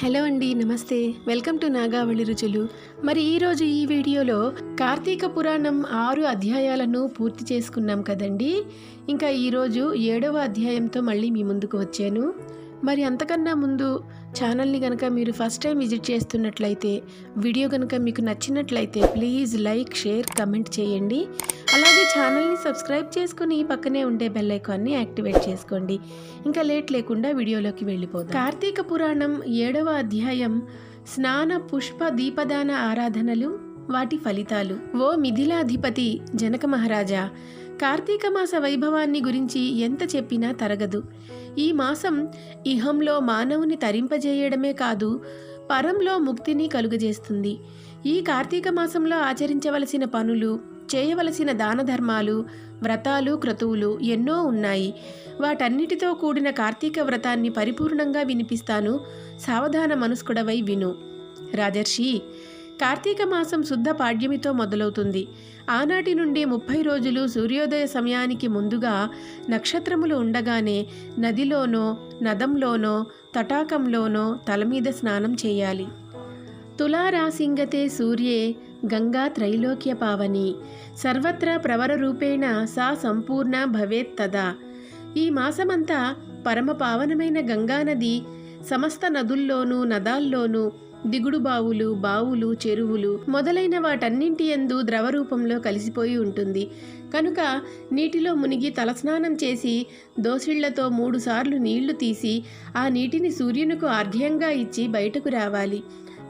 Hello అండి, నమస్తే. Welcome to Nagavali రుచులు. మరి ఈరోజు ఈ వీడియోలో కార్తీక పురాణం 6 అధ్యాయాలను పూర్తి చేసుకున్నాం కదండి. ఇంకా ఈరోజు 7వ అధ్యాయంతో మళ్ళీ మీ ముందుకు వచ్చాను. మరి అంతకన్నా ముందు ఛానల్ని కనుక మీరు ఫస్ట్ టైం విజిట్ చేస్తున్నట్లయితే, వీడియో కనుక మీకు నచ్చినట్లయితే ప్లీజ్ లైక్, షేర్, కమెంట్ చేయండి. అలాగే ఛానల్ని సబ్స్క్రైబ్ చేసుకుని పక్కనే ఉండే బెల్ ఐకాన్ని యాక్టివేట్ చేసుకోండి. ఇంకా లేట్ లేకుండా వీడియోలోకి వెళ్ళిపోదాం. కార్తీక పురాణం 7వ అధ్యాయం స్నాన పుష్ప దీపదాన ఆరాధనలు, వాటి ఫలితాలు. ఓ మిథిలాధిపతి జనక మహారాజా, కార్తీక మాస వైభవాన్ని గురించి ఎంత చెప్పినా తరగదు. ఈ మాసం ఇహంలో మానవుని తరింపజేయడమే కాదు, పరంలో ముక్తిని కలుగజేస్తుంది. ఈ కార్తీక మాసంలో ఆచరించవలసిన పనులు, చేయవలసిన దాన ధర్మాలు, వ్రతాలు, క్రతువులు ఎన్నో ఉన్నాయి. వాటన్నిటితో కూడిన కార్తీక వ్రతాన్ని పరిపూర్ణంగా వినిపిస్తాను. సావధాన మనస్కుడవై విను. రాజర్షి, కార్తీక మాసం శుద్ధ పాడ్యమితో మొదలవుతుంది. ఆనాటి నుండి 30 రోజులు సూర్యోదయ సమయానికి ముందుగా నక్షత్రములు ఉండగానే నదిలోనో, నదంలోనో, తటాకంలోనో తలమీద స్నానం చేయాలి. తులారాసింగతే సూర్యే గంగా త్రైలోక్య పావని, సర్వత్రా ప్రవర రూపేణ సా సంపూర్ణ భవేత్ తదా. ఈ మాసమంతా పరమ పావనమైన గంగానది సమస్త నదుల్లోనూ, నదాల్లోనూ, దిగుడు బావులు, చెరువులు మొదలైన వాటన్నింటి యందు ద్రవరూపంలో కలిసిపోయి ఉంటుంది. కనుక నీటిలో మునిగి తలస్నానం చేసి దోసిళ్లతో 3 సార్లు నీళ్లు తీసి ఆ నీటిని సూర్యునికి ఆర్ఘ్యంగా ఇచ్చి బయటకు రావాలి.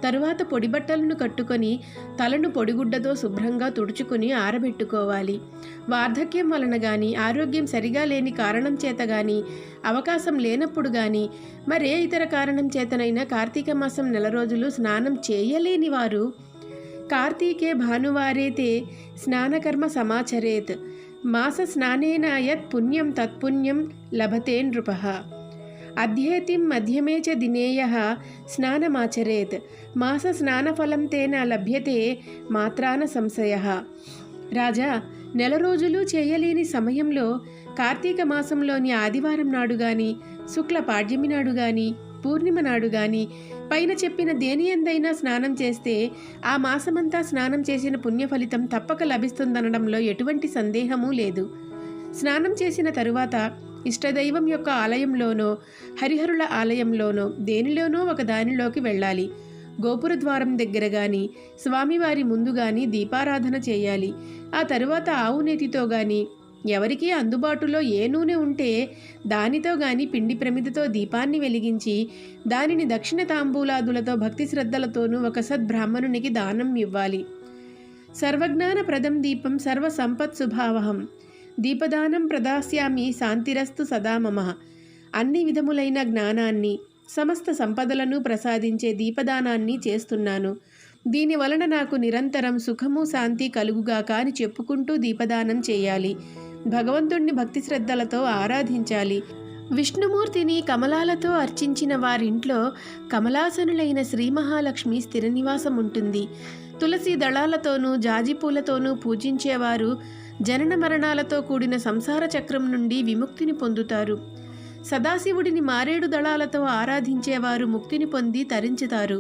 తరువాత పొడిబట్టలను కట్టుకొని తలను పొడిగుడ్డతో శుభ్రంగా తుడుచుకుని ఆరబెట్టుకోవాలి. వార్ధక్యం వలన కానీ, ఆరోగ్యం సరిగా లేని కారణం చేత కానీ, అవకాశం లేనప్పుడు కానీ, మరే ఇతర కారణం చేతనైనా కార్తీక మాసం 4 రోజులు స్నానం చేయలేని వారు కార్తీకే భానువారేతే స్నానకర్మ సమాచరేత్. మాస స్నానేన యత్ పుణ్యం తత్పుణ్యం లభతే నృపః. అధ్యేతిం మధ్యమే చ దినేయః స్నానమాచరేత్. మాస స్నానఫలం తేన లభ్యతే మాత్రాన సంశయః. రాజా, 4 రోజులు చేయలేని సమయంలో కార్తీక మాసంలోని ఆదివారం నాడు గాని, శుక్ల పాడ్యమి నాడు గాని, పూర్ణిమ నాడు గాని పైన చెప్పిన దేని ఎందైనా స్నానం చేస్తే ఆ మాసమంతా స్నానం చేసిన పుణ్యఫలితం తప్పక లభిస్తుందనడంలో ఎటువంటి సందేహమూ లేదు. స్నానం చేసిన తరువాత ఇష్టదైవం యొక్క ఆలయంలోనో, హరిహరుల ఆలయంలోనో దేనిలోనో ఒక దానిలోకి వెళ్ళాలి. గోపుర ద్వారం దగ్గర కానీ, స్వామివారి ముందు కానీ దీపారాధన చేయాలి. ఆ తరువాత ఆవు నేతితో కానీ, ఎవరికీ అందుబాటులో ఏ నూనె ఉంటే దానితో కానీ పిండి ప్రమిదతో దీపాన్ని వెలిగించి దానిని దక్షిణ తాంబూలాదులతో భక్తి శ్రద్ధలతోనూ ఒక సద్బ్రాహ్మణునికి దానం ఇవ్వాలి. సర్వజ్ఞాన ప్రదం దీపం సర్వ సంపత్ శుభావహం, దీపదానం ప్రదాస్యామి శాంతిరస్తు సదా మమ. అన్ని విధములైన జ్ఞానాన్ని, సమస్త సంపదలను ప్రసాదించే దీపదానాన్ని చేస్తున్నాను. దీని వలన నాకు నిరంతరం సుఖము, శాంతి కలుగుగాక అని చెప్పుకుంటూ దీపదానం చేయాలి. భగవంతుణ్ణి భక్తి శ్రద్ధలతో ఆరాధించాలి. విష్ణుమూర్తిని కమలాలతో అర్చించిన వారింట్లో కమలాసనులైన శ్రీ మహాలక్ష్మి స్థిర నివాసం ఉంటుంది. తులసి దళాలతోనూ, జాజిపూలతోనూ పూజించేవారు జనన మరణాలతో కూడిన సంసార చక్రం నుండి విముక్తిని పొందుతారు. సదాశివుడిని మారేడు దళాలతో ఆరాధించేవారు ముక్తిని పొంది తరించుతారు.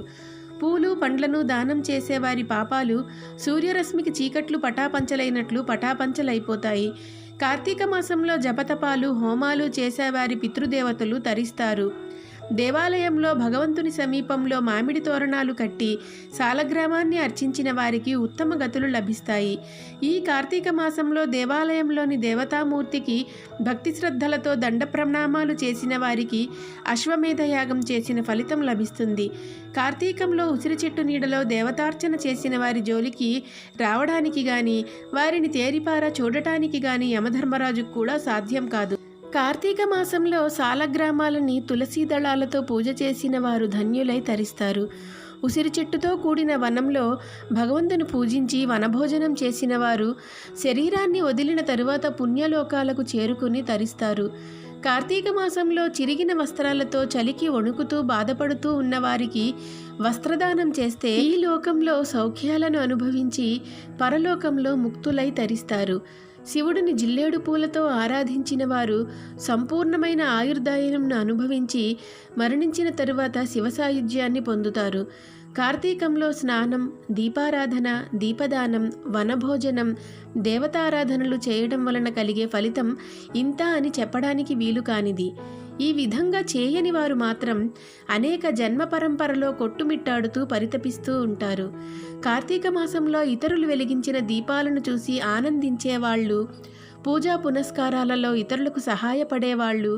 పూలు, పండ్లను దానం చేసేవారి పాపాలు సూర్యరశ్మికి చీకట్లు పటాపంచలైనట్లు పటాపంచలైపోతాయి. కార్తీక మాసంలో జపతపాలు, హోమాలు చేసేవారి పితృదేవతలు తరిస్తారు. దేవాలయంలో భగవంతుని సమీపంలో మామిడి తోరణాలు కట్టి సాలగ్రామాన్ని అర్చించిన వారికి ఉత్తమ గతులు లభిస్తాయి. ఈ కార్తీక మాసంలో దేవాలయంలోని దేవతామూర్తికి భక్తి శ్రద్ధలతో దండ ప్రణామాలు చేసిన వారికి అశ్వమేధ యాగం చేసిన ఫలితం లభిస్తుంది. కార్తీకంలో ఉసిరి చెట్టు నీడలో దేవతార్చన చేసిన వారి జోలికి రావడానికి గాని, వారిని తేరిపారా చూడటానికి గాని యమధర్మరాజుకు కూడా సాధ్యం కాదు. కార్తీక మాసంలో సాలగ్రామాలని తులసీ దళాలతో పూజ చేసిన వారు ధన్యులై తరిస్తారు. ఉసిరి చెట్టుతో కూడిన వనంలో భగవంతుని పూజించి వనభోజనం చేసిన వారు శరీరాన్ని వదిలిన తరువాత పుణ్యలోకాలకు చేరుకుని తరిస్తారు. కార్తీక మాసంలో చిరిగిన వస్త్రాలతో చలికి వణుకుతూ బాధపడుతూ ఉన్నవారికి వస్త్రదానం చేస్తే ఈ లోకంలో సౌఖ్యాలను అనుభవించి పరలోకంలో ముక్తులై తరిస్తారు. శివుడిని జిల్లేడు పూలతో ఆరాధించిన వారు సంపూర్ణమైన ఆయుర్దాయనంను అనుభవించి మరణించిన తరువాత శివ సాయుధ్యాన్ని పొందుతారు. కార్తీకంలో స్నానం, దీపారాధన, దీపదానం, వనభోజనం, దేవతారాధనలు చేయడం వలన కలిగే ఫలితం ఇంత అని చెప్పడానికి వీలు కానిది. ఈ విధంగా చేయని వారు మాత్రం అనేక జన్మ పరంపరలో కొట్టుమిట్టాడుతూ పరితపిస్తూ ఉంటారు. కార్తీక మాసంలో ఇతరులు వెలిగించిన దీపాలను చూసి ఆనందించేవాళ్ళు, పూజా పునస్కారాలలో ఇతరులకు సహాయపడేవాళ్ళు,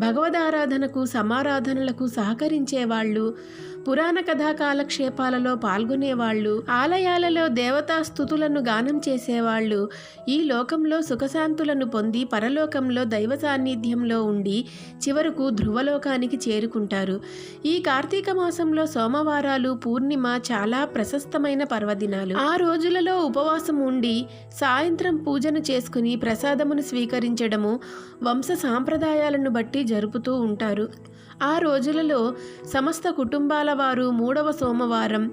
భగవదారాధనకు సమారాధనలకు సహకరించేవాళ్ళు, పురాణ కథా కాలక్షేపాలలో పాల్గొనేవాళ్ళు, ఆలయాలలో దేవతా స్తుతులను గానం చేసేవాళ్ళు ఈ లోకంలో సుఖశాంతులను పొంది పరలోకంలో దైవ సాన్నిధ్యంలో ఉండి చివరకు ధ్రువలోకానికి చేరుకుంటారు. ఈ కార్తీక మాసంలో సోమవారాలు, పూర్ణిమ చాలా ప్రశస్తమైన పర్వదినాలు. ఆ రోజులలో ఉపవాసం ఉండి సాయంత్రం పూజను చేసుకుని ప్రసాదమును స్వీకరించడము వంశ సాంప్రదాయాలను బట్టి జరుపుతూ ఉంటారు. ఆ రోజులలో సమస్త కుటుంబాల వారు 3వ సోమవారం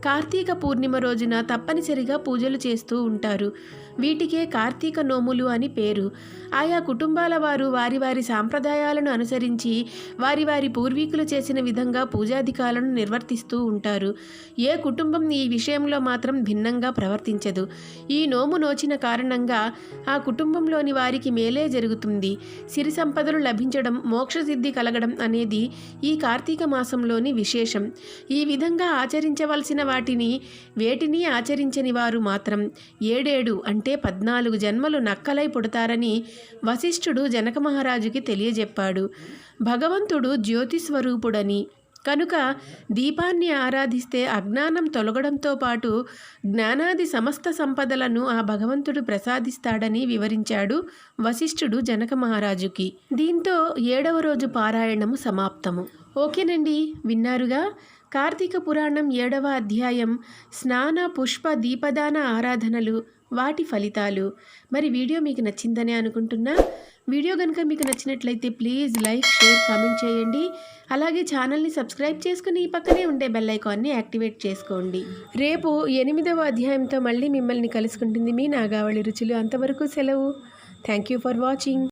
కార్తీక పూర్ణిమ రోజున తప్పనిసరిగా పూజలు చేస్తూ ఉంటారు. వీటికే కార్తీక నోములు అని పేరు. ఆయా కుటుంబాల వారు వారి వారి సాంప్రదాయాలను అనుసరించి వారి వారి పూర్వీకులు చేసిన విధంగా పూజాధికాలను నిర్వర్తిస్తూ ఉంటారు. ఏ కుటుంబం ఈ విషయంలో మాత్రం భిన్నంగా ప్రవర్తించదు. ఈ నోము నోచిన కారణంగా ఆ కుటుంబంలోని వారికి మేలే జరుగుతుంది. సిరి సంపదలు లభించడం, మోక్షసిద్ధి కలగడం అనేది ఈ కార్తీక మాసంలోని విశేషం. ఈ విధంగా ఆచరించవలసిన వాటిని వేటిని ఆచరించని వారు మాత్రం 7 అంటే 14 జన్మలు నక్కలై పుడతారని వశిష్ఠుడు జనక మహారాజుకి తెలియజెప్పాడు. భగవంతుడు జ్యోతి స్వరూపుడని, కనుక దీపాన్ని ఆరాధిస్తే అజ్ఞానం తొలగడంతో పాటు జ్ఞానాది సమస్త సంపదలను ఆ భగవంతుడు ప్రసాదిస్తాడని వివరించాడు వశిష్ఠుడు జనక మహారాజుకి. దీంతో 7వ రోజు పారాయణము సమాప్తము. ఓకేనండి, విన్నారుగా కార్తీక పురాణం 7వ అధ్యాయం స్నాన, పుష్ప, దీపదాన ఆరాధనలు, వాటి ఫలితాలు. మరి వీడియో మీకు నచ్చిందనే అనుకుంటున్నా. వీడియో కనుక మీకు నచ్చినట్లయితే ప్లీజ్ లైక్, షేర్, కామెంట్ చేయండి. అలాగే ఛానల్ని సబ్స్క్రైబ్ చేసుకుని ఈ పక్కనే ఉండే బెల్ ఐకాన్ని యాక్టివేట్ చేసుకోండి. రేపు 8వ అధ్యాయంతో మళ్ళీ మిమ్మల్ని కలుసుకుంటుంది మీ నాగావళి రుచులు. అంతవరకు సెలవు. Thank you for watching.